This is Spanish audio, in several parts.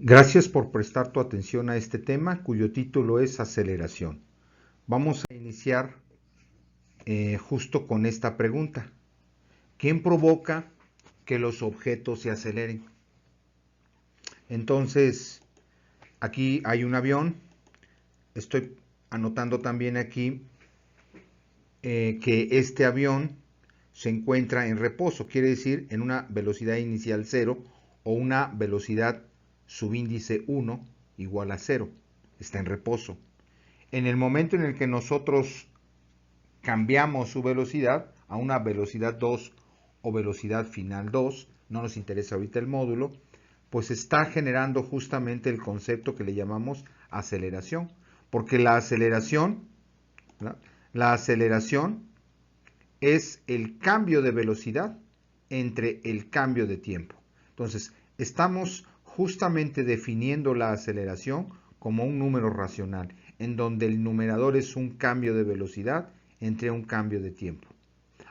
Gracias por prestar tu atención a este tema cuyo título es aceleración. Vamos a iniciar justo con esta pregunta. ¿Quién provoca que los objetos se aceleren? Entonces, aquí hay un avión. Estoy anotando también aquí que este avión se encuentra en reposo, quiere decir en una velocidad inicial 0 o una velocidad subíndice 1 igual a 0. Está en reposo. En el momento en el que nosotros cambiamos su velocidad a una velocidad 2 o velocidad final 2, no nos interesa ahorita el módulo, pues está generando justamente el concepto que le llamamos aceleración, porque ¿verdad? La aceleración es el cambio de velocidad entre el cambio de tiempo. Entonces, estamos justamente definiendo la aceleración como un número racional, en donde el numerador es un cambio de velocidad entre un cambio de tiempo.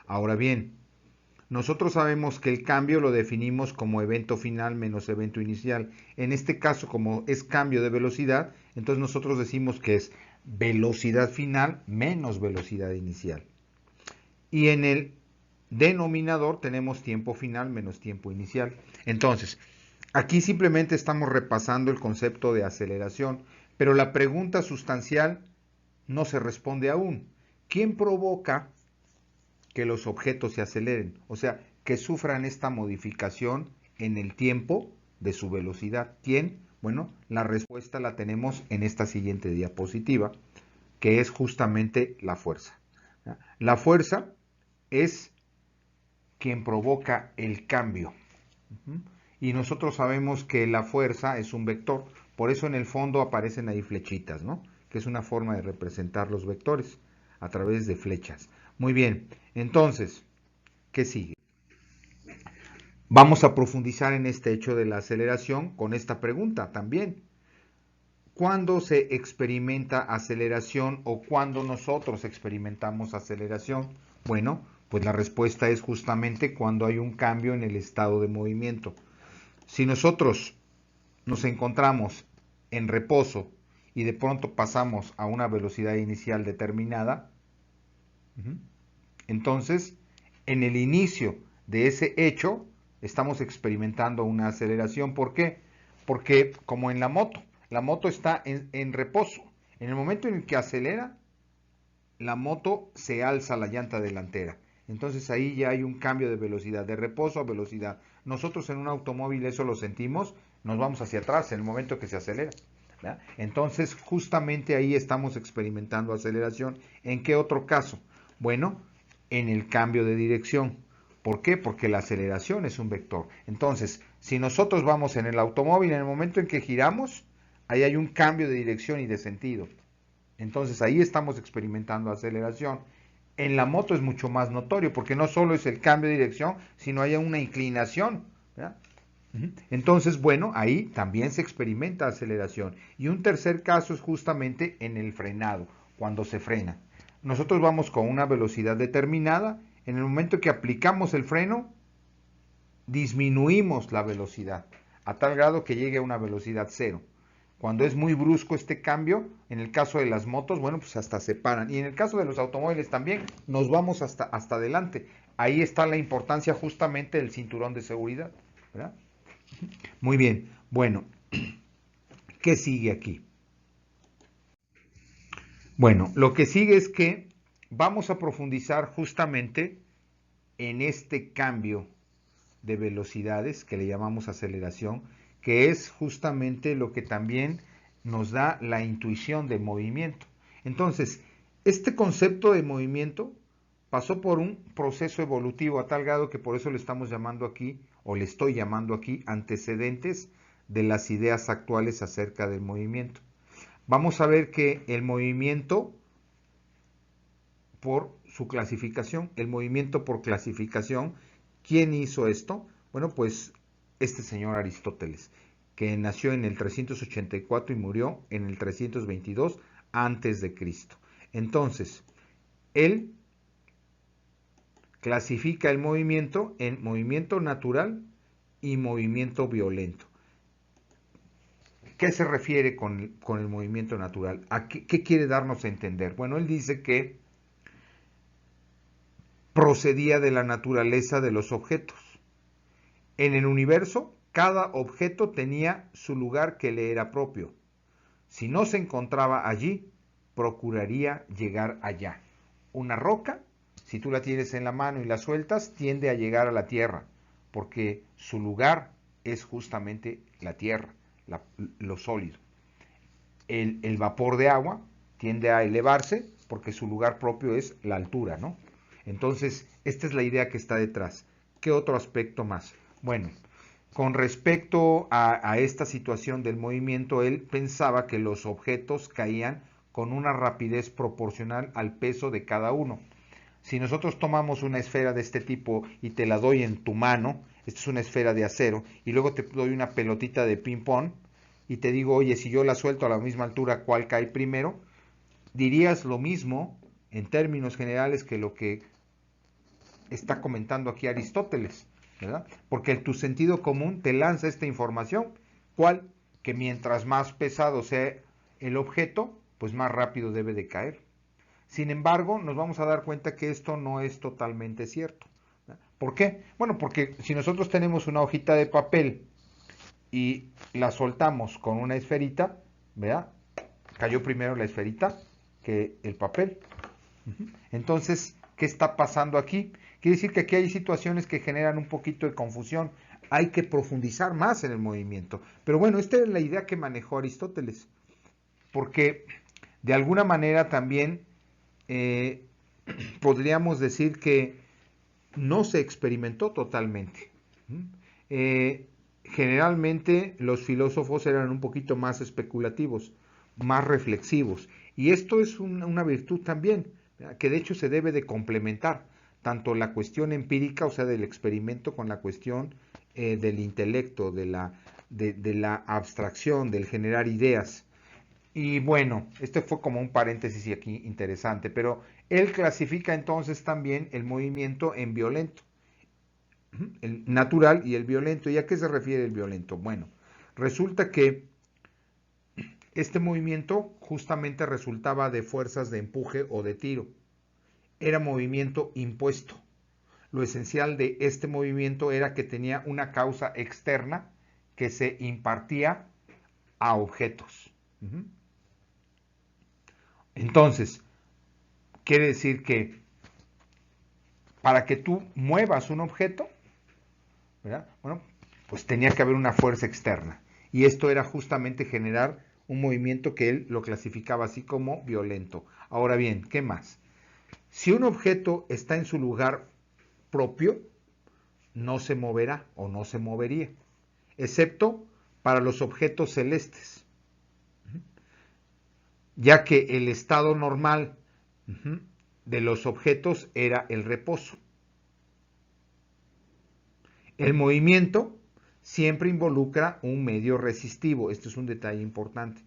Ahora bien, nosotros sabemos que el cambio lo definimos como evento final menos evento inicial. En este caso, como es cambio de velocidad, entonces nosotros decimos que es velocidad final menos velocidad inicial. Y en el denominador tenemos tiempo final menos tiempo inicial. Entonces, aquí simplemente estamos repasando el concepto de aceleración, pero la pregunta sustancial no se responde aún. ¿Quién provoca que los objetos se aceleren? O sea, que sufran esta modificación en el tiempo de su velocidad. ¿Quién? Bueno, la respuesta la tenemos en esta siguiente diapositiva, que es justamente la fuerza. La fuerza es quien provoca el cambio. Y nosotros sabemos que la fuerza es un vector, por eso en el fondo aparecen ahí flechitas, ¿no? Que es una forma de representar los vectores a través de flechas. Muy bien, entonces, ¿qué sigue? Vamos a profundizar en este hecho de la aceleración con esta pregunta también. ¿Cuándo se experimenta aceleración o cuándo nosotros experimentamos aceleración? Bueno, pues la respuesta es justamente cuando hay un cambio en el estado de movimiento. Si nosotros nos encontramos en reposo y de pronto pasamos a una velocidad inicial determinada, entonces en el inicio de ese hecho estamos experimentando una aceleración. ¿Por qué? Porque como en la moto está en reposo. En el momento en el que acelera, la moto se alza la llanta delantera. Entonces ahí ya hay un cambio de velocidad, de reposo a velocidad. Nosotros en un automóvil eso lo sentimos, nos vamos hacia atrás en el momento que se acelera. ¿Verdad? Entonces justamente ahí estamos experimentando aceleración. ¿En qué otro caso? Bueno, en el cambio de dirección. ¿Por qué? Porque la aceleración es un vector. Entonces, si nosotros vamos en el automóvil, en el momento en que giramos, ahí hay un cambio de dirección y de sentido. Entonces ahí estamos experimentando aceleración. En la moto es mucho más notorio porque no solo es el cambio de dirección, sino hay una inclinación. ¿Verdad? Entonces, bueno, ahí también se experimenta aceleración. Y un tercer caso es justamente en el frenado, cuando se frena. Nosotros vamos con una velocidad determinada, en el momento que aplicamos el freno, disminuimos la velocidad, a tal grado que llegue a una velocidad cero. Cuando es muy brusco este cambio, en el caso de las motos, bueno, pues hasta se paran. Y en el caso de los automóviles también, nos vamos hasta adelante. Ahí está la importancia justamente del cinturón de seguridad, ¿verdad? Muy bien, bueno, ¿qué sigue aquí? Bueno, lo que sigue es que vamos a profundizar justamente en este cambio de velocidades que le llamamos aceleración, que es justamente lo que también nos da la intuición de movimiento. Entonces, este concepto de movimiento pasó por un proceso evolutivo a tal grado que por eso le estamos llamando aquí, o le estoy llamando aquí, antecedentes de las ideas actuales acerca del movimiento. Vamos a ver que el movimiento por su clasificación, el movimiento por clasificación, ¿quién hizo esto? Bueno, pues este señor Aristóteles, que nació en el 384 y murió en el 322 antes de Cristo. Entonces, él clasifica el movimiento en movimiento natural y movimiento violento. ¿qué se refiere con el movimiento natural? ¿Qué quiere darnos a entender? Bueno, él dice que procedía de la naturaleza de los objetos. En el universo, cada objeto tenía su lugar que le era propio. Si no se encontraba allí, procuraría llegar allá. Una roca, si tú la tienes en la mano y la sueltas, tiende a llegar a la tierra, porque su lugar es justamente la tierra, lo sólido. El vapor de agua tiende a elevarse porque su lugar propio es la altura, ¿no? Entonces, esta es la idea que está detrás. ¿Qué otro aspecto más? Bueno, con respecto a esta situación del movimiento, él pensaba que los objetos caían con una rapidez proporcional al peso de cada uno. Si nosotros tomamos una esfera de este tipo y te la doy en tu mano, esta es una esfera de acero, y luego te doy una pelotita de ping-pong y te digo, oye, si yo la suelto a la misma altura, ¿cuál cae primero? Dirías lo mismo en términos generales que lo que está comentando aquí Aristóteles, ¿verdad? Porque tu sentido común te lanza esta información, ¿cuál? Que mientras más pesado sea el objeto, pues más rápido debe de caer. Sin embargo, nos vamos a dar cuenta que esto no es totalmente cierto. ¿Por qué? Bueno, porque si nosotros tenemos una hojita de papel y la soltamos con una esferita, ¿verdad? Cayó primero la esferita que el papel. Entonces, ¿qué está pasando aquí? Quiere decir que aquí hay situaciones que generan un poquito de confusión. Hay que profundizar más en el movimiento. Pero bueno, esta es la idea que manejó Aristóteles. Porque de alguna manera también podríamos decir que no se experimentó totalmente. Generalmente los filósofos eran un poquito más especulativos, más reflexivos. Y esto es una virtud también, que de hecho se debe de complementar, tanto la cuestión empírica, o sea, del experimento, con la cuestión del intelecto, de la abstracción, del generar ideas. Y bueno, este fue como un paréntesis aquí interesante, pero él clasifica entonces también el movimiento en violento, el natural y el violento. ¿Y a qué se refiere el violento? Bueno, resulta que este movimiento justamente resultaba de fuerzas de empuje o de tiro. Era movimiento impuesto. Lo esencial de este movimiento era que tenía una causa externa que se impartía a objetos. Entonces, quiere decir que para que tú muevas un objeto, ¿verdad? Bueno, pues tenía que haber una fuerza externa. Y esto era justamente generar un movimiento que él lo clasificaba así como violento. Ahora bien, ¿qué más? Si un objeto está en su lugar propio, no se moverá o no se movería, excepto para los objetos celestes, ya que el estado normal de los objetos era el reposo. El movimiento siempre involucra un medio resistivo. Esto es un detalle importante.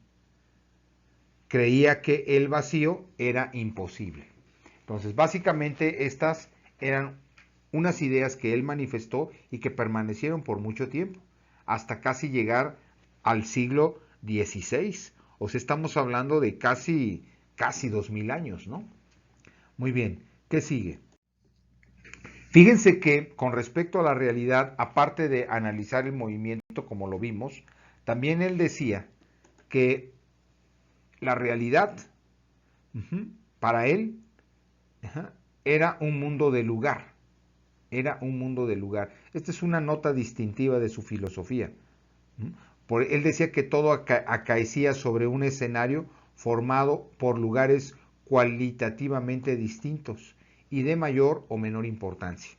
Creía que el vacío era imposible. Entonces, básicamente, estas eran unas ideas que él manifestó y que permanecieron por mucho tiempo, hasta casi llegar al siglo XVI. O sea, estamos hablando de casi 2000 años, ¿no? Muy bien, ¿qué sigue? Fíjense que con respecto a la realidad, aparte de analizar el movimiento como lo vimos, también él decía que la realidad para él era un mundo de lugar, era un mundo de lugar. Esta es una nota distintiva de su filosofía. Él decía que todo acaecía sobre un escenario formado por lugares cualitativamente distintos y de mayor o menor importancia.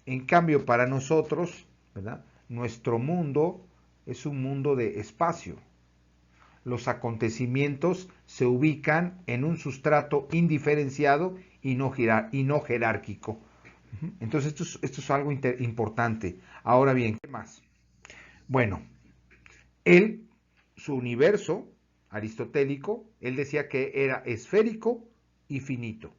En cambio, para nosotros, ¿verdad? Nuestro mundo es un mundo de espacio. Los acontecimientos se ubican en un sustrato indiferenciado y no jerárquico. Entonces, esto es algo importante. Ahora bien, ¿qué más? Bueno, su universo aristotélico, él decía que era esférico y finito.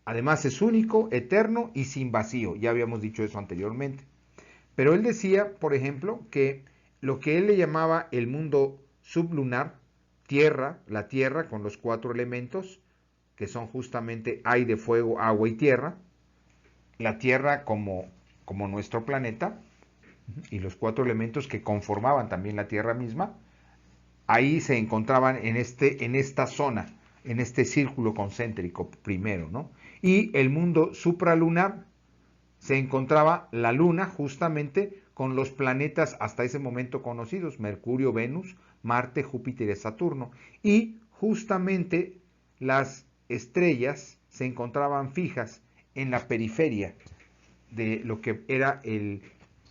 Además es único, eterno y sin vacío. Ya habíamos dicho eso anteriormente. Pero él decía, por ejemplo, que lo que él le llamaba el mundo sublunar, tierra, la tierra con los 4 elementos, que son justamente aire, fuego, agua y tierra, la tierra como nuestro planeta, y los 4 elementos que conformaban también la tierra misma, ahí se encontraban en esta zona, en este círculo concéntrico primero, ¿no? Y el mundo supralunar se encontraba la Luna justamente con los planetas hasta ese momento conocidos, Mercurio, Venus, Marte, Júpiter y Saturno. Y justamente las estrellas se encontraban fijas en la periferia de lo que era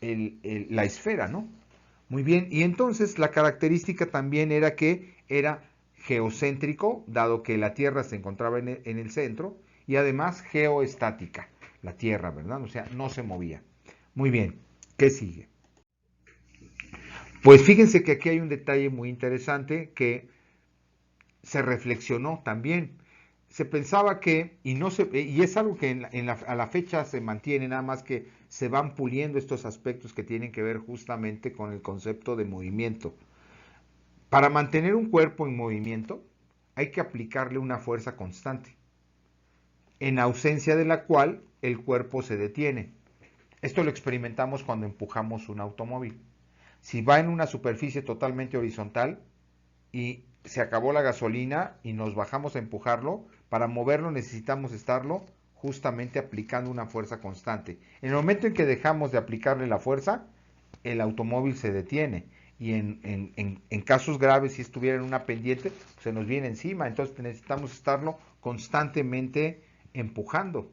la esfera, ¿no? Muy bien, y entonces la característica también era que era geocéntrico, dado que la Tierra se encontraba en el centro, y además geoestática, la Tierra, ¿verdad? O sea, no se movía. Muy bien, ¿qué sigue? Pues fíjense que aquí hay un detalle muy interesante que se reflexionó también. Se pensaba que, y es algo que a la fecha se mantiene, nada más que se van puliendo estos aspectos que tienen que ver justamente con el concepto de movimiento. Para mantener un cuerpo en movimiento hay que aplicarle una fuerza constante, en ausencia de la cual el cuerpo se detiene. Esto lo experimentamos cuando empujamos un automóvil. Si va en una superficie totalmente horizontal y se acabó la gasolina y nos bajamos a empujarlo, para moverlo necesitamos estarlo justamente aplicando una fuerza constante. En el momento en que dejamos de aplicarle la fuerza, el automóvil se detiene y en casos graves, si estuviera en una pendiente, pues se nos viene encima. Entonces necesitamos estarlo constantemente empujando.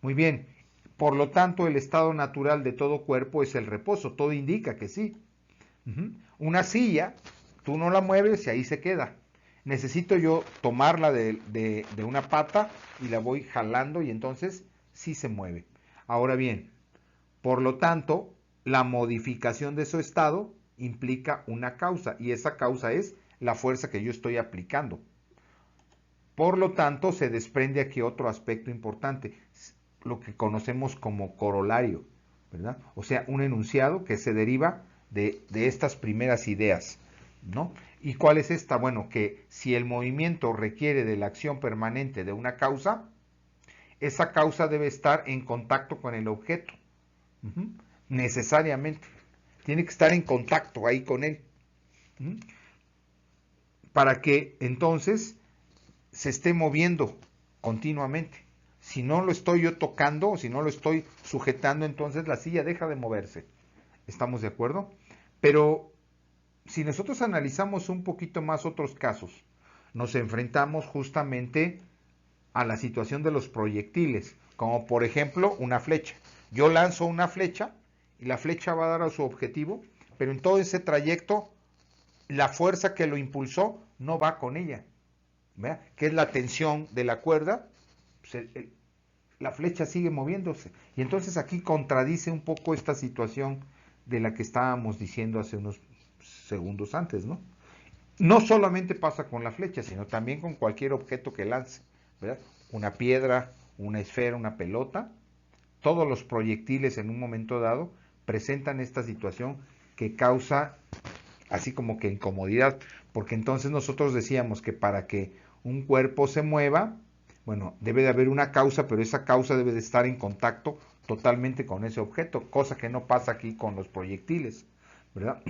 Muy bien. Por lo tanto, el estado natural de todo cuerpo es el reposo. Todo indica que sí. Una silla, tú no la mueves y ahí se queda. Necesito yo tomarla de una pata y la voy jalando y entonces sí se mueve. Ahora bien, por lo tanto, la modificación de su estado implica una causa y esa causa es la fuerza que yo estoy aplicando. Por lo tanto, se desprende aquí otro aspecto importante, lo que conocemos como corolario, ¿verdad? O sea, un enunciado que se deriva de estas primeras ideas, ¿no? ¿Y cuál es esta? Bueno, que si el movimiento requiere de la acción permanente de una causa, esa causa debe estar en contacto con el objeto. Necesariamente. Tiene que estar en contacto ahí con él. Para que entonces se esté moviendo continuamente. Si no lo estoy yo tocando, si no lo estoy sujetando, entonces la silla deja de moverse. ¿Estamos de acuerdo? Pero si nosotros analizamos un poquito más otros casos, nos enfrentamos justamente a la situación de los proyectiles, como por ejemplo una flecha. Yo lanzo una flecha y la flecha va a dar a su objetivo, pero en todo ese trayecto la fuerza que lo impulsó no va con ella, ¿verdad? Que es la tensión de la cuerda, pues la flecha sigue moviéndose. Y entonces aquí contradice un poco esta situación de la que estábamos diciendo hace unos segundos antes, ¿no? No solamente pasa con la flecha, sino también con cualquier objeto que lance, ¿verdad? Una piedra, una esfera, una pelota. Todos los proyectiles en un momento dado presentan esta situación que causa así como que incomodidad, porque entonces nosotros decíamos que para que un cuerpo se mueva, bueno, debe de haber una causa, pero esa causa debe de estar en contacto totalmente con ese objeto, cosa que no pasa aquí con los proyectiles, ¿verdad?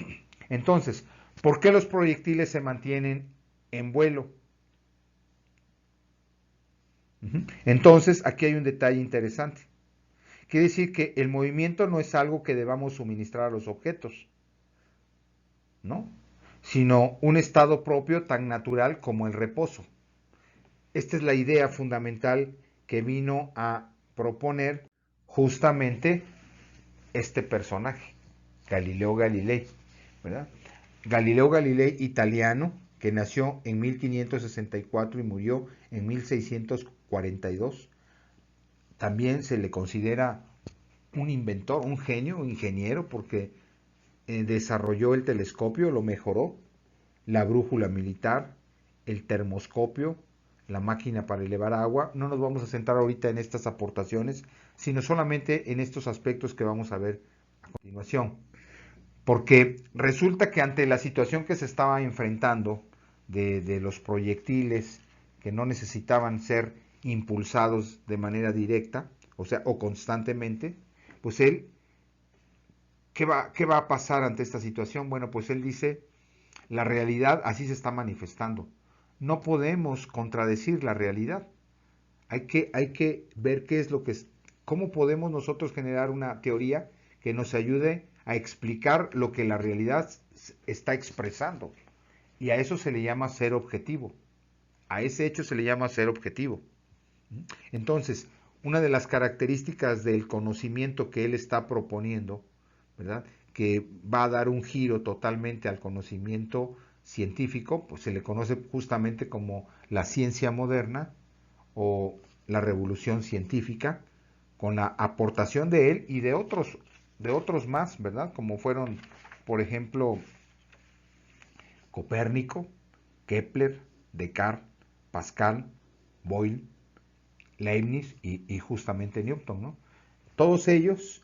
Entonces, ¿por qué los proyectiles se mantienen en vuelo? Entonces, aquí hay un detalle interesante. Quiere decir que el movimiento no es algo que debamos suministrar a los objetos, ¿no? Sino un estado propio tan natural como el reposo. Esta es la idea fundamental que vino a proponer justamente este personaje, Galileo Galilei, ¿verdad? Galileo Galilei, italiano, que nació en 1564 y murió en 1642. También se le considera un inventor, un genio, un ingeniero, porque desarrolló el telescopio, lo mejoró, la brújula militar, el termoscopio, la máquina para elevar agua. No nos vamos a centrar ahorita en estas aportaciones, sino solamente en estos aspectos que vamos a ver a continuación. Porque resulta que ante la situación que se estaba enfrentando de los proyectiles que no necesitaban ser impulsados de manera directa, o sea, o constantemente, pues él, ¿qué va a pasar ante esta situación? Bueno, pues él dice, la realidad así se está manifestando. No podemos contradecir la realidad. Hay que ver qué es lo que es, cómo podemos nosotros generar una teoría que nos ayude a explicar lo que la realidad está expresando. Y a eso se le llama ser objetivo. A ese hecho se le llama ser objetivo. Entonces, una de las características del conocimiento que él está proponiendo, ¿verdad? Que va a dar un giro totalmente al conocimiento científico, pues se le conoce justamente como la ciencia moderna o la revolución científica, con la aportación de él y de otros más, ¿verdad? Como fueron, por ejemplo, Copérnico, Kepler, Descartes, Pascal, Boyle, Leibniz y justamente Newton, ¿no? Todos ellos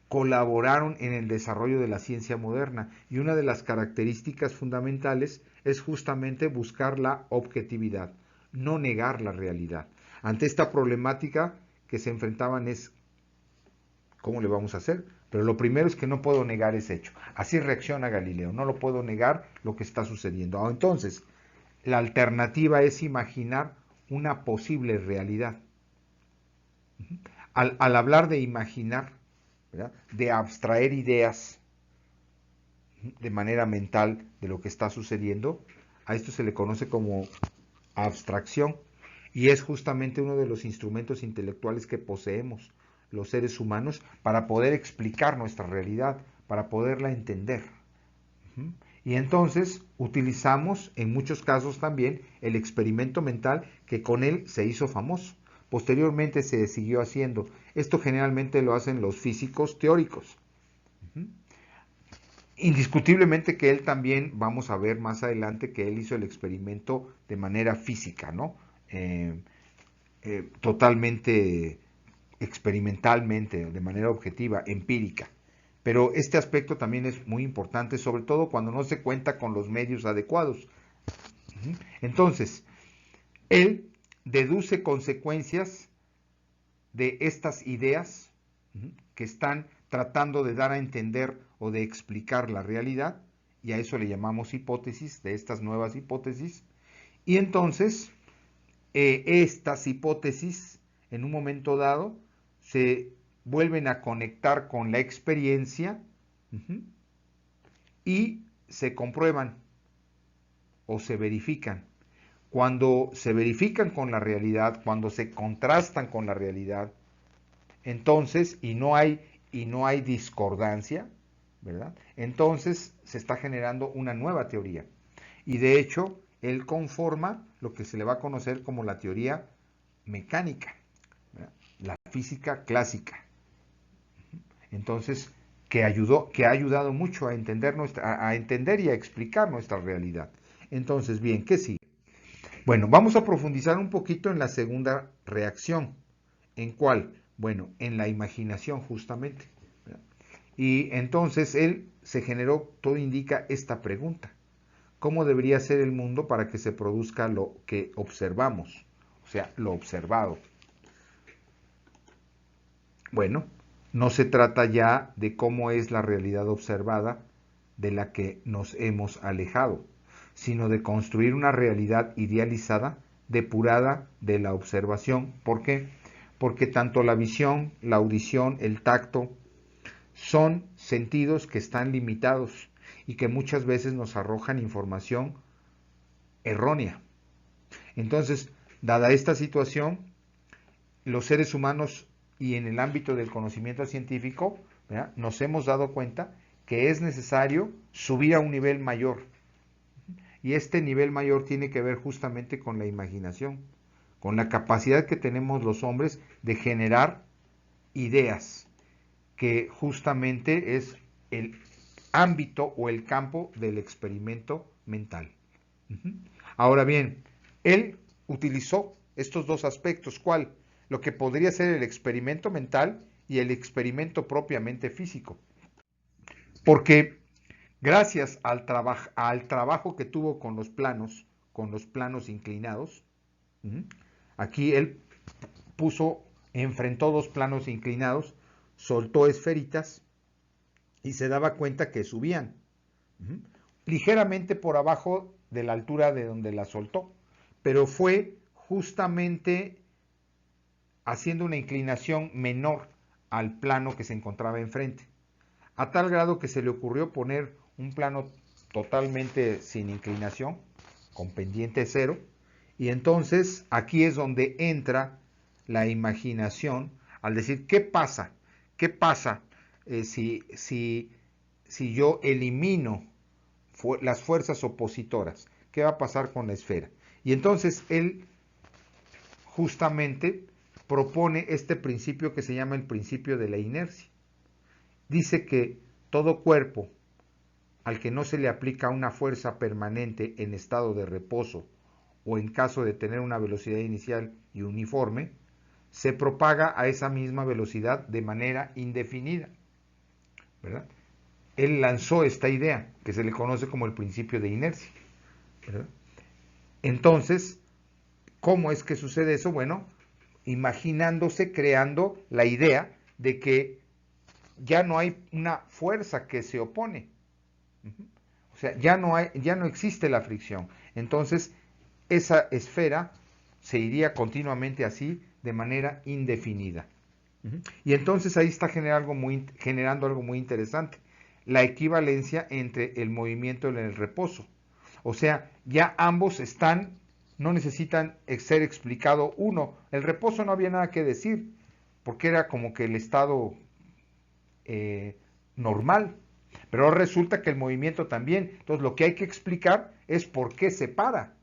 colaboraron en el desarrollo de la ciencia moderna y una de las características fundamentales es justamente buscar la objetividad, no negar la realidad. Ante esta problemática que se enfrentaban es, ¿cómo le vamos a hacer? Pero lo primero es que no puedo negar ese hecho. Así reacciona Galileo, no lo puedo negar lo que está sucediendo. Entonces, la alternativa es imaginar una posible realidad. Al hablar de imaginar, ¿verdad? De abstraer ideas de manera mental de lo que está sucediendo, a esto se le conoce como abstracción y es justamente uno de los instrumentos intelectuales que poseemos los seres humanos para poder explicar nuestra realidad, para poderla entender. Y entonces utilizamos en muchos casos también el experimento mental que con él se hizo famoso. Posteriormente se siguió haciendo. Esto generalmente lo hacen los físicos teóricos. Indiscutiblemente que él también, vamos a ver más adelante que él hizo el experimento de manera física, ¿no? Totalmente experimentalmente, de manera objetiva, empírica. Pero este aspecto también es muy importante, sobre todo cuando no se cuenta con los medios adecuados. Entonces, él deduce consecuencias de estas ideas que están tratando de dar a entender o de explicar la realidad, y a eso le llamamos hipótesis, de estas nuevas hipótesis, y entonces estas hipótesis en un momento dado se vuelven a conectar con la experiencia y se comprueban o se verifican. Cuando se verifican con la realidad, cuando se contrastan con la realidad, entonces, y no hay discordancia, ¿verdad? Entonces se está generando una nueva teoría. Y de hecho, él conforma lo que se le va a conocer como la teoría mecánica, ¿verdad? La física clásica. Entonces, que ha ayudado mucho a entender, a entender y a explicar nuestra realidad. Entonces, bien, ¿qué sigue? Bueno, vamos a profundizar un poquito en la segunda reacción. ¿En cuál? Bueno, en la imaginación justamente. ¿Verdad? Y entonces él se generó, todo indica esta pregunta. ¿Cómo debería ser el mundo para que se produzca lo que observamos? O sea, lo observado. Bueno, no se trata ya de cómo es la realidad observada de la que nos hemos alejado, sino de construir una realidad idealizada, depurada de la observación. ¿Por qué? Porque tanto la visión, la audición, el tacto, son sentidos que están limitados y que muchas veces nos arrojan información errónea. Entonces, dada esta situación, los seres humanos y en el ámbito del conocimiento científico, ¿verdad? Nos hemos dado cuenta que es necesario subir a un nivel mayor. Y este nivel mayor tiene que ver justamente con la imaginación, con la capacidad que tenemos los hombres de generar ideas, que justamente es el ámbito o el campo del experimento mental. Ahora bien, él utilizó estos dos aspectos. ¿Cuál? Lo que podría ser el experimento mental y el experimento propiamente físico. Porque gracias al trabajo que tuvo con los planos inclinados, aquí él enfrentó dos planos inclinados, soltó esferitas y se daba cuenta que subían ligeramente por abajo de la altura de donde la soltó, pero fue justamente haciendo una inclinación menor al plano que se encontraba enfrente, a tal grado que se le ocurrió poner un plano totalmente sin inclinación, con pendiente cero, y entonces aquí es donde entra la imaginación al decir, ¿qué pasa? ¿Qué pasa si yo elimino las fuerzas opositoras? ¿Qué va a pasar con la esfera? Y entonces él justamente propone este principio que se llama el principio de la inercia. Dice que todo cuerpo al que no se le aplica una fuerza permanente en estado de reposo o en caso de tener una velocidad inicial y uniforme, se propaga a esa misma velocidad de manera indefinida, ¿verdad? Él lanzó esta idea que se le conoce como el principio de inercia, ¿verdad? Entonces, ¿cómo es que sucede eso? Bueno, imaginándose, creando la idea de que ya no hay una fuerza que se opone. O sea, ya no existe la fricción. Entonces, esa esfera se iría continuamente así de manera indefinida. Y entonces ahí está generando algo muy interesante, la equivalencia entre el movimiento y el reposo. O sea, ya ambos no necesitan ser explicado uno. El reposo no había nada que decir, porque era como que el estado normal. Pero resulta que el movimiento también. Entonces lo que hay que explicar es por qué se para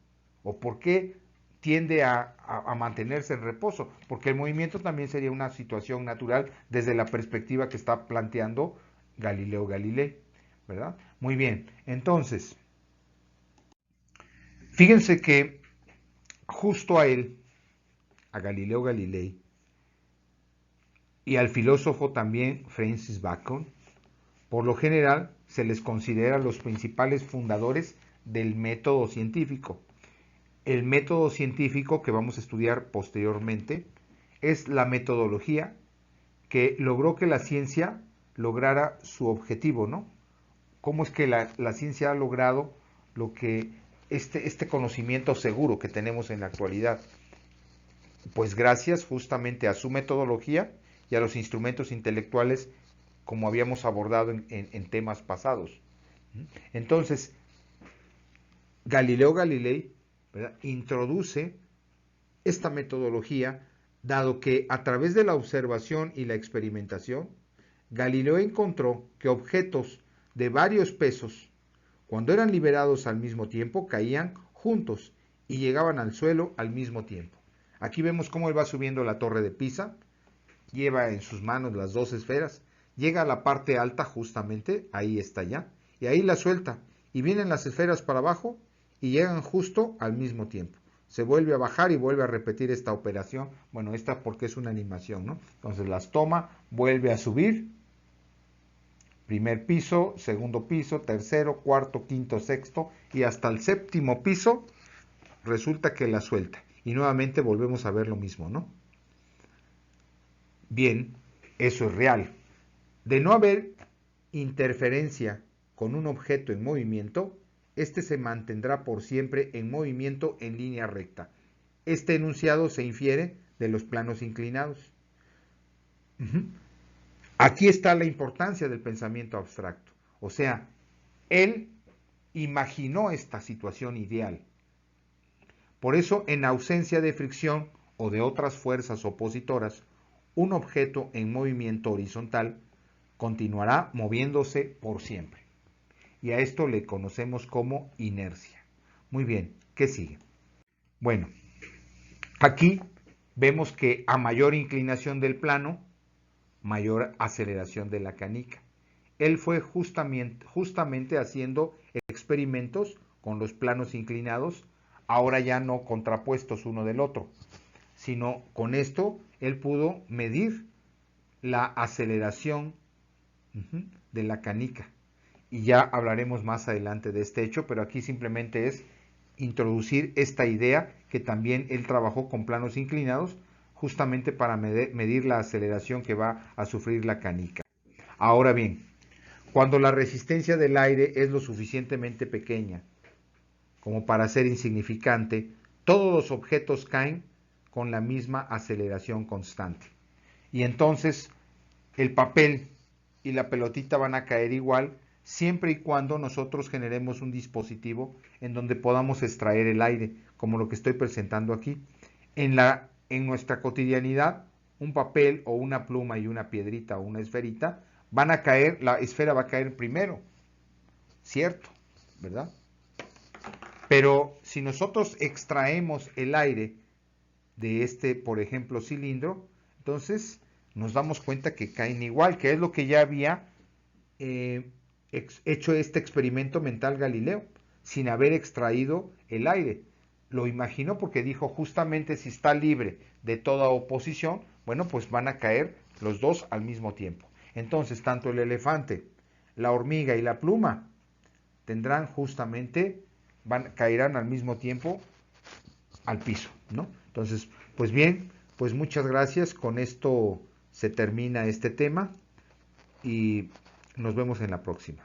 o por qué tiende a mantenerse en reposo, porque el movimiento también sería una situación natural desde la perspectiva que está planteando Galileo Galilei, ¿verdad? Muy bien, entonces, fíjense que justo a él, a Galileo Galilei, y al filósofo también Francis Bacon, por lo general se les considera los principales fundadores del método científico. El método científico que vamos a estudiar posteriormente es la metodología que logró que la ciencia lograra su objetivo, ¿no? ¿Cómo es que la ciencia ha logrado lo que este conocimiento seguro que tenemos en la actualidad? Pues gracias justamente a su metodología y a los instrumentos intelectuales como habíamos abordado en temas pasados. Entonces, Galileo Galilei, ¿verdad?, introduce esta metodología, dado que a través de la observación y la experimentación, Galileo encontró que objetos de varios pesos, cuando eran liberados al mismo tiempo, caían juntos y llegaban al suelo al mismo tiempo. Aquí vemos cómo él va subiendo la torre de Pisa, lleva en sus manos las dos esferas, llega a la parte alta justamente, ahí está ya, y ahí la suelta, y vienen las esferas para abajo y llegan justo al mismo tiempo. Se vuelve a bajar y vuelve a repetir esta operación, bueno, esta porque es una animación, ¿no? Entonces las toma, vuelve a subir, primer piso, segundo piso, tercero, cuarto, quinto, sexto, y hasta el séptimo piso resulta que la suelta. Y nuevamente volvemos a ver lo mismo, ¿no? Bien, eso es real. De no haber interferencia con un objeto en movimiento, este se mantendrá por siempre en movimiento en línea recta. Este enunciado se infiere de los planos inclinados. Aquí está la importancia del pensamiento abstracto. O sea, él imaginó esta situación ideal. Por eso, en ausencia de fricción o de otras fuerzas opositoras, un objeto en movimiento horizontal continuará moviéndose por siempre. Y a esto le conocemos como inercia. Muy bien, ¿qué sigue? Bueno, aquí vemos que a mayor inclinación del plano, mayor aceleración de la canica. Él fue justamente haciendo experimentos con los planos inclinados, ahora ya no contrapuestos uno del otro, sino con esto él pudo medir la aceleración de la canica. y ya hablaremos más adelante de este hecho, pero aquí simplemente es introducir esta idea que también él trabajó con planos inclinados justamente para medir la aceleración que va a sufrir la canica. Ahora bien, cuando la resistencia del aire es lo suficientemente pequeña como para ser insignificante, todos los objetos caen con la misma aceleración constante. Y entonces el papel y la pelotita van a caer igual siempre y cuando nosotros generemos un dispositivo en donde podamos extraer el aire, como lo que estoy presentando aquí. En nuestra cotidianidad, un papel o una pluma y una piedrita o una esferita van a caer, la esfera va a caer primero, ¿cierto? ¿Verdad? Pero si nosotros extraemos el aire de este, por ejemplo, cilindro, entonces nos damos cuenta que caen igual, que es lo que ya había hecho este experimento mental Galileo, sin haber extraído el aire. Lo imaginó porque dijo, justamente si está libre de toda oposición, bueno, pues van a caer los dos al mismo tiempo. Entonces, tanto el elefante, la hormiga y la pluma tendrán justamente, caerán al mismo tiempo al piso, ¿no? Entonces, pues bien, pues muchas gracias. Con esto se termina este tema y nos vemos en la próxima.